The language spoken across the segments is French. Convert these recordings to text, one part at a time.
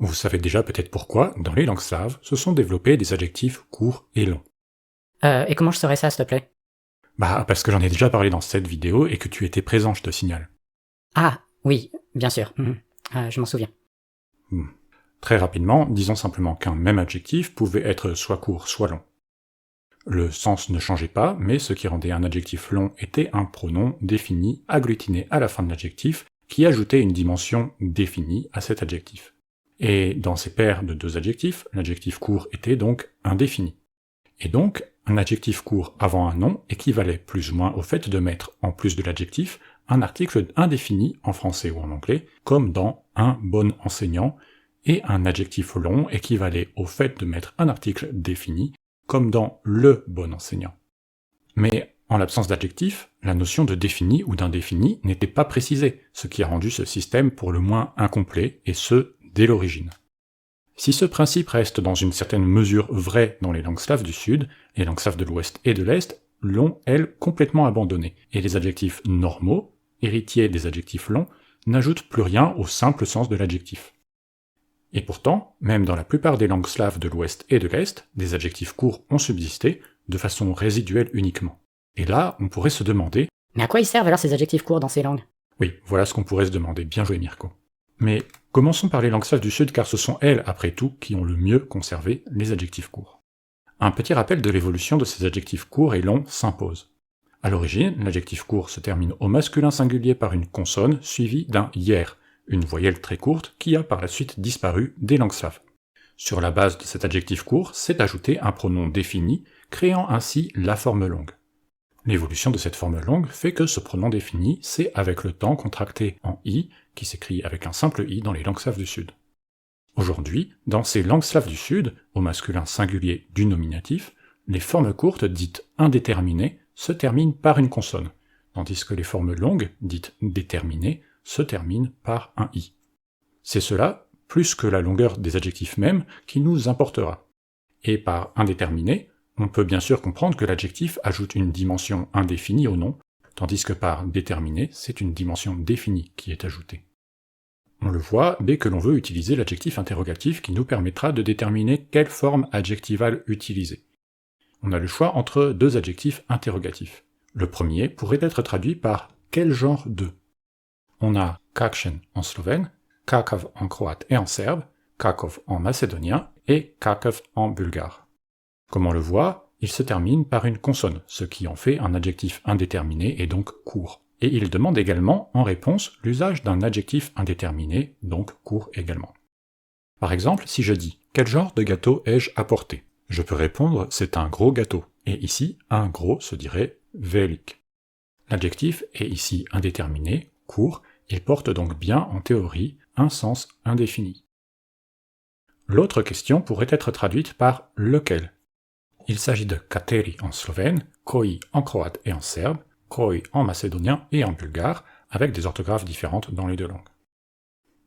Vous savez déjà peut-être pourquoi, dans les langues slaves, se sont développés des adjectifs courts et longs. Et comment je saurais ça, s'il te plaît? Bah, parce que j'en ai déjà parlé dans cette vidéo et que tu étais présent, je te signale. Ah, oui, bien sûr. Je m'en souviens. Très rapidement, disons simplement qu'un même adjectif pouvait être soit court, soit long. Le sens ne changeait pas, mais ce qui rendait un adjectif long était un pronom défini agglutiné à la fin de l'adjectif, qui ajoutait une dimension définie à cet adjectif. Et dans ces paires de deux adjectifs, l'adjectif court était donc indéfini. Et donc, un adjectif court avant un nom équivalait plus ou moins au fait de mettre, en plus de l'adjectif, un article indéfini en français ou en anglais, comme dans un bon enseignant, et un adjectif long équivalait au fait de mettre un article défini, comme dans le bon enseignant. Mais en l'absence d'adjectif, la notion de défini ou d'indéfini n'était pas précisée, ce qui a rendu ce système pour le moins incomplet, et ce, dès l'origine. Si ce principe reste dans une certaine mesure vrai dans les langues slaves du Sud, les langues slaves de l'Ouest et de l'Est l'ont, elles, complètement abandonné, et les adjectifs normaux, héritiers des adjectifs longs, n'ajoutent plus rien au simple sens de l'adjectif. Et pourtant, même dans la plupart des langues slaves de l'Ouest et de l'Est, des adjectifs courts ont subsisté, de façon résiduelle uniquement. Et là, on pourrait se demander... Mais à quoi ils servent alors ces adjectifs courts dans ces langues? Oui, voilà ce qu'on pourrait se demander, bien joué Mirko. Mais commençons par les langues slaves du Sud car ce sont elles, après tout, qui ont le mieux conservé les adjectifs courts. Un petit rappel de l'évolution de ces adjectifs courts et longs s'impose. À l'origine, l'adjectif court se termine au masculin singulier par une consonne suivie d'un yer, une voyelle très courte qui a par la suite disparu des langues slaves. Sur la base de cet adjectif court, s'est ajouté un pronom défini, créant ainsi la forme longue. L'évolution de cette forme longue fait que ce pronom défini s'est avec le temps contracté en i, qui s'écrit avec un simple i dans les langues slaves du Sud. Aujourd'hui, dans ces langues slaves du Sud, au masculin singulier du nominatif, les formes courtes dites indéterminées se terminent par une consonne, tandis que les formes longues, dites déterminées, se terminent par un i. C'est cela, plus que la longueur des adjectifs mêmes, qui nous importera. Et par indéterminé, on peut bien sûr comprendre que l'adjectif ajoute une dimension indéfinie au nom, tandis que par déterminé, c'est une dimension définie qui est ajoutée. On le voit dès que l'on veut utiliser l'adjectif interrogatif qui nous permettra de déterminer quelle forme adjectivale utiliser. On a le choix entre deux adjectifs interrogatifs. Le premier pourrait être traduit par « quel genre de ». On a kakchen en slovène, kakav en croate et en serbe, kakov en macédonien et kakav en bulgare. Comme on le voit, il se termine par une consonne, ce qui en fait un adjectif indéterminé et donc court. Et il demande également, en réponse, l'usage d'un adjectif indéterminé, donc court également. Par exemple, si je dis « Quel genre de gâteau ai-je apporté ?» je peux répondre « C'est un gros gâteau », et ici, un gros se dirait « velik ». L'adjectif est ici indéterminé, court, il porte donc bien, en théorie, un sens indéfini. L'autre question pourrait être traduite par « lequel ». Il s'agit de kateri en slovène, koi en croate et en serbe, koi en macédonien et en bulgare, avec des orthographes différentes dans les deux langues.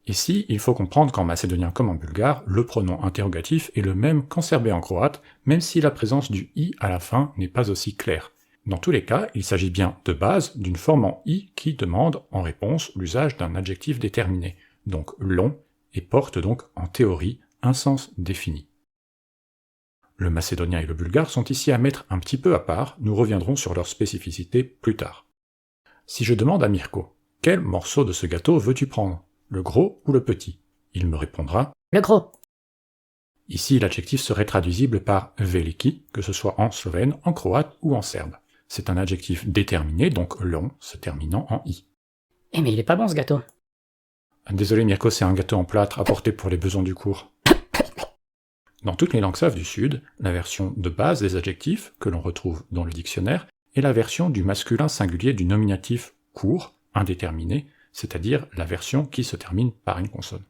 Ici, il faut comprendre qu'en macédonien comme en bulgare, le pronom interrogatif est le même qu'en serbe et en croate, même si la présence du i à la fin n'est pas aussi claire. Dans tous les cas, il s'agit bien de base d'une forme en i qui demande en réponse l'usage d'un adjectif déterminé, donc long, et porte donc en théorie un sens défini. Le macédonien et le bulgare sont ici à mettre un petit peu à part, nous reviendrons sur leur spécificité plus tard. Si je demande à Mirko, quel morceau de ce gâteau veux-tu prendre, le gros ou le petit? Il me répondra Le gros. Ici, l'adjectif serait traduisible par veliki, que ce soit en slovène, en croate ou en serbe. C'est un adjectif déterminé, donc long, se terminant en i. Eh mais il est pas bon ce gâteau. Désolé Mirko, c'est un gâteau en plâtre apporté pour les besoins du cours. Dans toutes les langues slaves du Sud, la version de base des adjectifs, que l'on retrouve dans le dictionnaire, est la version du masculin singulier du nominatif court, indéterminé, c'est-à-dire la version qui se termine par une consonne.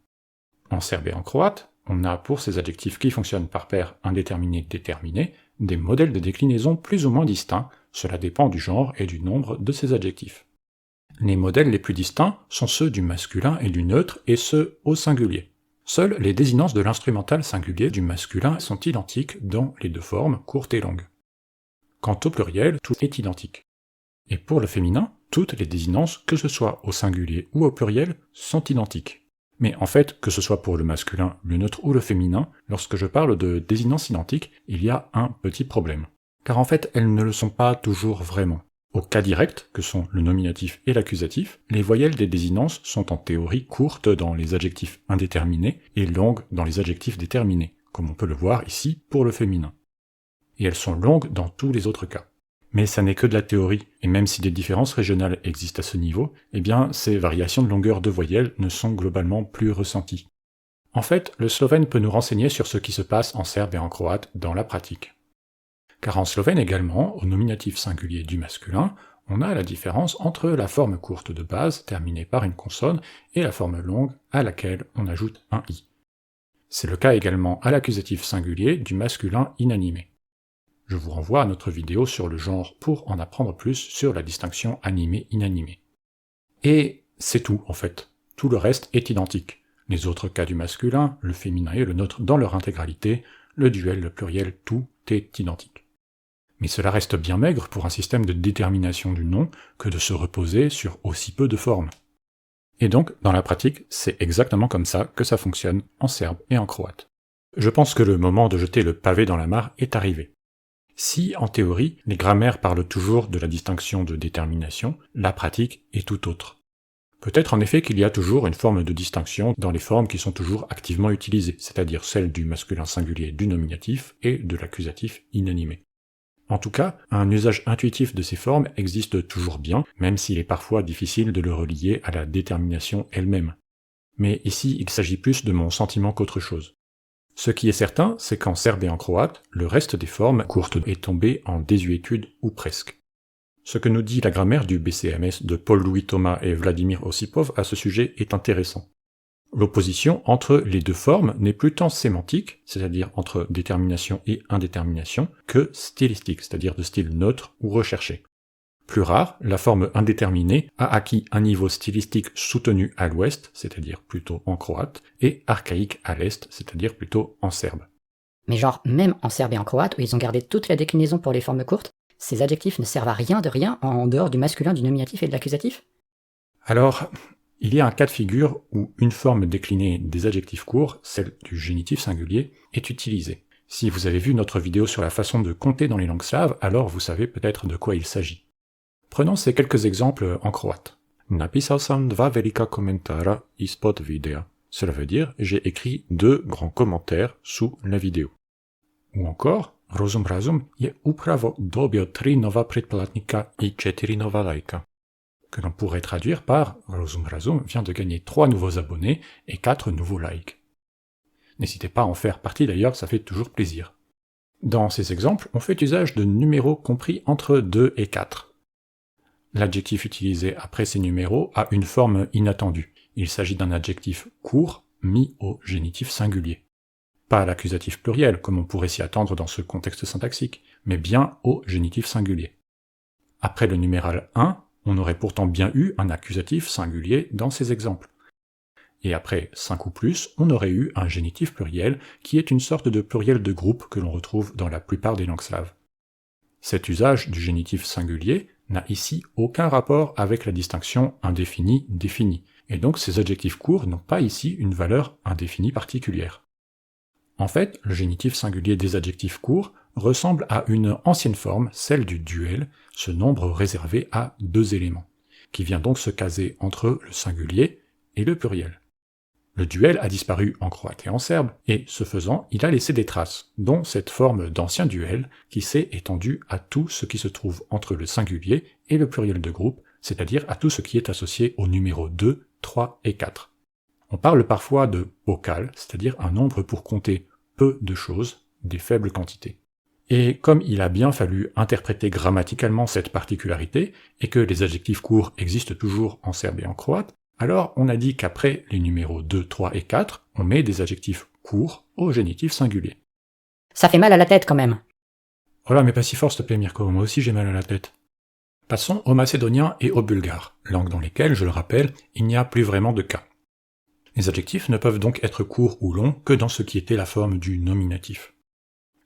En serbe et en croate, on a pour ces adjectifs qui fonctionnent par paire indéterminé-déterminé, des modèles de déclinaison plus ou moins distincts, cela dépend du genre et du nombre de ces adjectifs. Les modèles les plus distincts sont ceux du masculin et du neutre, et ceux au singulier. Seules les désinences de l'instrumental singulier du masculin sont identiques dans les deux formes, courte et longue. Quant au pluriel, tout est identique. Et pour le féminin, toutes les désinences, que ce soit au singulier ou au pluriel, sont identiques. Mais en fait, que ce soit pour le masculin, le neutre ou le féminin, lorsque je parle de désinences identiques, il y a un petit problème. Car en fait, elles ne le sont pas toujours vraiment. Au cas direct, que sont le nominatif et l'accusatif, les voyelles des désinences sont en théorie courtes dans les adjectifs indéterminés et longues dans les adjectifs déterminés, comme on peut le voir ici pour le féminin. Et elles sont longues dans tous les autres cas. Mais ça n'est que de la théorie, et même si des différences régionales existent à ce niveau, eh bien ces variations de longueur de voyelles ne sont globalement plus ressenties. En fait, le slovène peut nous renseigner sur ce qui se passe en serbe et en croate dans la pratique. Car en slovène également, au nominatif singulier du masculin, on a la différence entre la forme courte de base, terminée par une consonne, et la forme longue, à laquelle on ajoute un i. C'est le cas également à l'accusatif singulier du masculin inanimé. Je vous renvoie à notre vidéo sur le genre pour en apprendre plus sur la distinction animé-inanimé. Et c'est tout en fait. Tout le reste est identique. Les autres cas du masculin, le féminin et le neutre dans leur intégralité, le duel, le pluriel, tout est identique. Mais cela reste bien maigre pour un système de détermination du nom que de se reposer sur aussi peu de formes. Et donc, dans la pratique, c'est exactement comme ça que ça fonctionne en serbe et en croate. Je pense que le moment de jeter le pavé dans la mare est arrivé. Si, en théorie, les grammaires parlent toujours de la distinction de détermination, la pratique est tout autre. Peut-être en effet qu'il y a toujours une forme de distinction dans les formes qui sont toujours activement utilisées, c'est-à-dire celle du masculin singulier du nominatif et de l'accusatif inanimé. En tout cas, un usage intuitif de ces formes existe toujours bien, même s'il est parfois difficile de le relier à la détermination elle-même. Mais ici, il s'agit plus de mon sentiment qu'autre chose. Ce qui est certain, c'est qu'en serbe et en croate, le reste des formes courtes est tombé en désuétude ou presque. Ce que nous dit la grammaire du BCMS de Paul-Louis Thomas et Vladimir Ossipov à ce sujet est intéressant. L'opposition entre les deux formes n'est plus tant sémantique, c'est-à-dire entre détermination et indétermination, que stylistique, c'est-à-dire de style neutre ou recherché. Plus rare, la forme indéterminée a acquis un niveau stylistique soutenu à l'ouest, c'est-à-dire plutôt en croate, et archaïque à l'est, c'est-à-dire plutôt en serbe. Mais genre, même en serbe et en croate, où ils ont gardé toute la déclinaison pour les formes courtes, ces adjectifs ne servent à rien de rien en dehors du masculin, du nominatif et de l'accusatif? Alors, il y a un cas de figure où une forme déclinée des adjectifs courts, celle du génitif singulier, est utilisée. Si vous avez vu notre vidéo sur la façon de compter dans les langues slaves, alors vous savez peut-être de quoi il s'agit. Prenons ces quelques exemples en croate. Napisao sam dva velika komentara ispod videa. Cela veut dire j'ai écrit 2 grands commentaires sous la vidéo. Ou encore, Rozum Razum je upravo dobio 3 nova pretplatnika I 4 nova lajka. Que l'on pourrait traduire par Rozum Razum vient de gagner 3 nouveaux abonnés et 4 nouveaux likes. N'hésitez pas à en faire partie d'ailleurs, ça fait toujours plaisir. Dans ces exemples, on fait usage de numéros compris entre 2 et 4. L'adjectif utilisé après ces numéros a une forme inattendue. Il s'agit d'un adjectif court mis au génitif singulier. Pas l'accusatif pluriel, comme on pourrait s'y attendre dans ce contexte syntaxique, mais bien au génitif singulier. Après le numéral 1, on aurait pourtant bien eu un accusatif singulier dans ces exemples. Et après 5 ou plus, on aurait eu un génitif pluriel qui est une sorte de pluriel de groupe que l'on retrouve dans la plupart des langues slaves. Cet usage du génitif singulier n'a ici aucun rapport avec la distinction indéfini-défini, et donc ces adjectifs courts n'ont pas ici une valeur indéfinie particulière. En fait, le génitif singulier des adjectifs courts ressemble à une ancienne forme, celle du duel, ce nombre réservé à 2 éléments, qui vient donc se caser entre le singulier et le pluriel. Le duel a disparu en croate et en serbe, et ce faisant, il a laissé des traces, dont cette forme d'ancien duel qui s'est étendue à tout ce qui se trouve entre le singulier et le pluriel de groupe, c'est-à-dire à tout ce qui est associé aux numéros 2, 3 et 4. On parle parfois de bocal, c'est-à-dire un nombre pour compter peu de choses, des faibles quantités. Et comme il a bien fallu interpréter grammaticalement cette particularité, et que les adjectifs courts existent toujours en serbe et en croate, alors on a dit qu'après les numéros 2, 3 et 4, on met des adjectifs courts au génitif singulier. Ça fait mal à la tête quand même. Oh là, mais pas si fort s'il te plaît Mirko, moi aussi j'ai mal à la tête. Passons au macédonien et au bulgare, langues dans lesquelles, je le rappelle, il n'y a plus vraiment de cas. Les adjectifs ne peuvent donc être courts ou longs que dans ce qui était la forme du nominatif.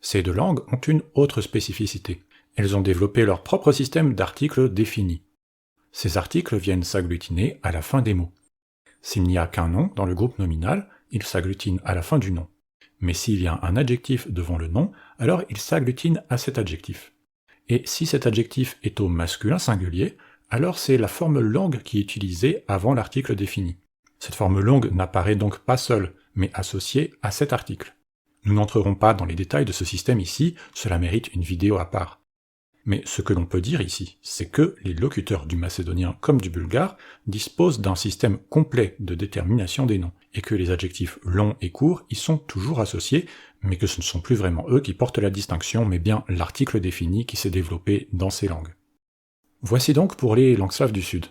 Ces 2 langues ont une autre spécificité. Elles ont développé leur propre système d'articles définis. Ces articles viennent s'agglutiner à la fin des mots. S'il n'y a qu'un nom dans le groupe nominal, il s'agglutine à la fin du nom. Mais s'il y a un adjectif devant le nom, alors il s'agglutine à cet adjectif. Et si cet adjectif est au masculin singulier, alors c'est la forme longue qui est utilisée avant l'article défini. Cette forme longue n'apparaît donc pas seule, mais associée à cet article. Nous n'entrerons pas dans les détails de ce système ici, cela mérite une vidéo à part. Mais ce que l'on peut dire ici, c'est que les locuteurs du macédonien comme du bulgare disposent d'un système complet de détermination des noms, et que les adjectifs longs et courts y sont toujours associés, mais que ce ne sont plus vraiment eux qui portent la distinction, mais bien l'article défini qui s'est développé dans ces langues. Voici donc pour les langues slaves du Sud.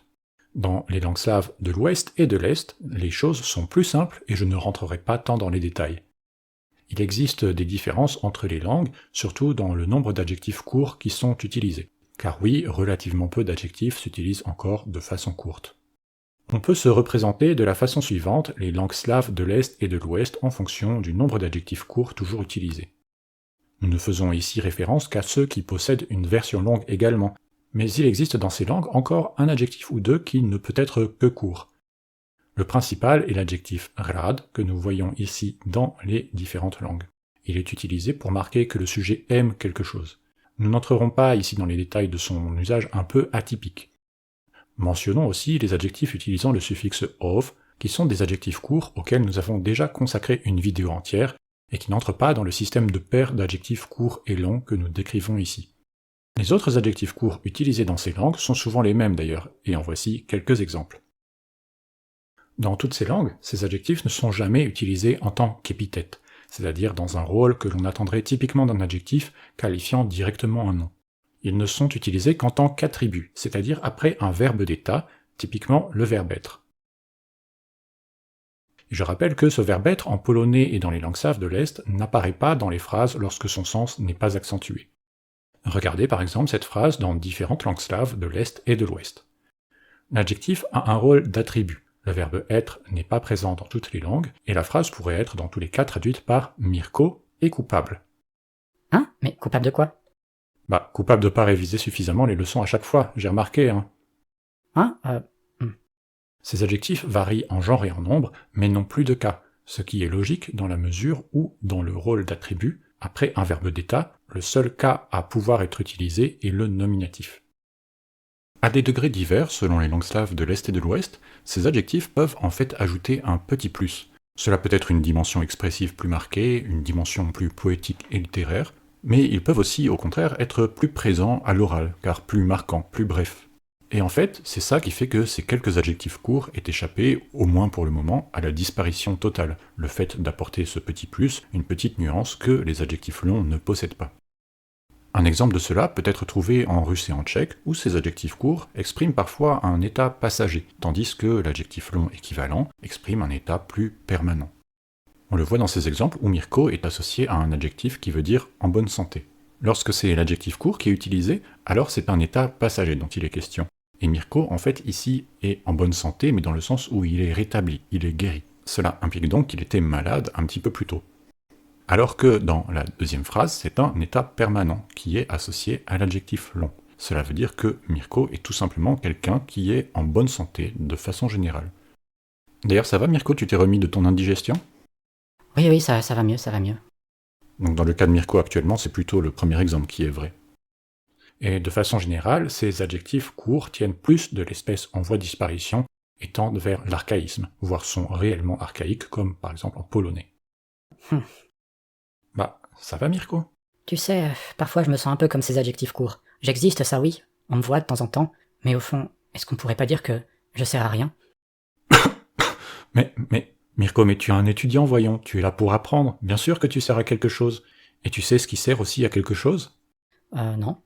Dans les langues slaves de l'Ouest et de l'Est, les choses sont plus simples et je ne rentrerai pas tant dans les détails. Il existe des différences entre les langues, surtout dans le nombre d'adjectifs courts qui sont utilisés. Car oui, relativement peu d'adjectifs s'utilisent encore de façon courte. On peut se représenter de la façon suivante les langues slaves de l'Est et de l'Ouest en fonction du nombre d'adjectifs courts toujours utilisés. Nous ne faisons ici référence qu'à ceux qui possèdent une version longue également, mais il existe dans ces langues encore un adjectif ou deux qui ne peut être que court. Le principal est l'adjectif rad que nous voyons ici dans les différentes langues. Il est utilisé pour marquer que le sujet aime quelque chose. Nous n'entrerons pas ici dans les détails de son usage un peu atypique. Mentionnons aussi les adjectifs utilisant le suffixe ov, qui sont des adjectifs courts auxquels nous avons déjà consacré une vidéo entière et qui n'entrent pas dans le système de paires d'adjectifs courts et longs que nous décrivons ici. Les autres adjectifs courts utilisés dans ces langues sont souvent les mêmes d'ailleurs, et en voici quelques exemples. Dans toutes ces langues, ces adjectifs ne sont jamais utilisés en tant qu'épithète, c'est-à-dire dans un rôle que l'on attendrait typiquement d'un adjectif qualifiant directement un nom. Ils ne sont utilisés qu'en tant qu'attribut, c'est-à-dire après un verbe d'état, typiquement le verbe être. Je rappelle que ce verbe être en polonais et dans les langues slaves de l'Est n'apparaît pas dans les phrases lorsque son sens n'est pas accentué. Regardez par exemple cette phrase dans différentes langues slaves de l'Est et de l'Ouest. L'adjectif a un rôle d'attribut. Le verbe être n'est pas présent dans toutes les langues, et la phrase pourrait être dans tous les cas traduite par Mirko est coupable. Hein? Mais coupable de quoi? Coupable de pas réviser suffisamment les leçons à chaque fois, j'ai remarqué, hein. Ces adjectifs varient en genre et en nombre, mais n'ont plus de cas, ce qui est logique dans la mesure où, dans le rôle d'attribut, après un verbe d'état, le seul cas à pouvoir être utilisé est le nominatif. À des degrés divers, selon les langues slaves de l'Est et de l'Ouest, ces adjectifs peuvent en fait ajouter un petit plus. Cela peut être une dimension expressive plus marquée, une dimension plus poétique et littéraire, mais ils peuvent aussi, au contraire, être plus présents à l'oral, car plus marquants, plus brefs. Et en fait, c'est ça qui fait que ces quelques adjectifs courts aient échappé, au moins pour le moment, à la disparition totale, le fait d'apporter ce petit plus, une petite nuance que les adjectifs longs ne possèdent pas. Un exemple de cela peut être trouvé en russe et en tchèque, où ces adjectifs courts expriment parfois un état passager, tandis que l'adjectif long équivalent exprime un état plus permanent. On le voit dans ces exemples où Mirko est associé à un adjectif qui veut dire « en bonne santé ». Lorsque c'est l'adjectif court qui est utilisé, alors c'est un état passager dont il est question. Et Mirko, en fait, ici, est en bonne santé, mais dans le sens où il est rétabli, il est guéri. Cela implique donc qu'il était malade un petit peu plus tôt. Alors que dans la deuxième phrase, c'est un état permanent qui est associé à l'adjectif long. Cela veut dire que Mirko est tout simplement quelqu'un qui est en bonne santé de façon générale. D'ailleurs, ça va Mirko, tu t'es remis de ton indigestion ? Oui, ça va mieux, ça va mieux. Donc dans le cas de Mirko actuellement, c'est plutôt le premier exemple qui est vrai. Et de façon générale, ces adjectifs courts tiennent plus de l'espèce en voie de disparition et tendent vers l'archaïsme, voire sont réellement archaïques, comme par exemple en polonais. Ça va Mirko ? Tu sais, parfois je me sens un peu comme ces adjectifs courts. J'existe, ça oui, on me voit de temps en temps, mais au fond, est-ce qu'on pourrait pas dire que je sers à rien ? Mais, Mirko, mais tu es un étudiant, voyons, tu es là pour apprendre, bien sûr que tu sers à quelque chose. Et tu sais ce qui sert aussi à quelque chose ? Non.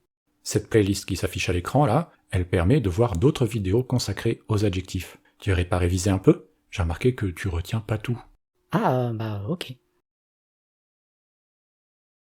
Cette playlist qui s'affiche à l'écran là, elle permet de voir d'autres vidéos consacrées aux adjectifs. Tu irais pas réviser un peu ? J'ai remarqué que tu retiens pas tout. Ok.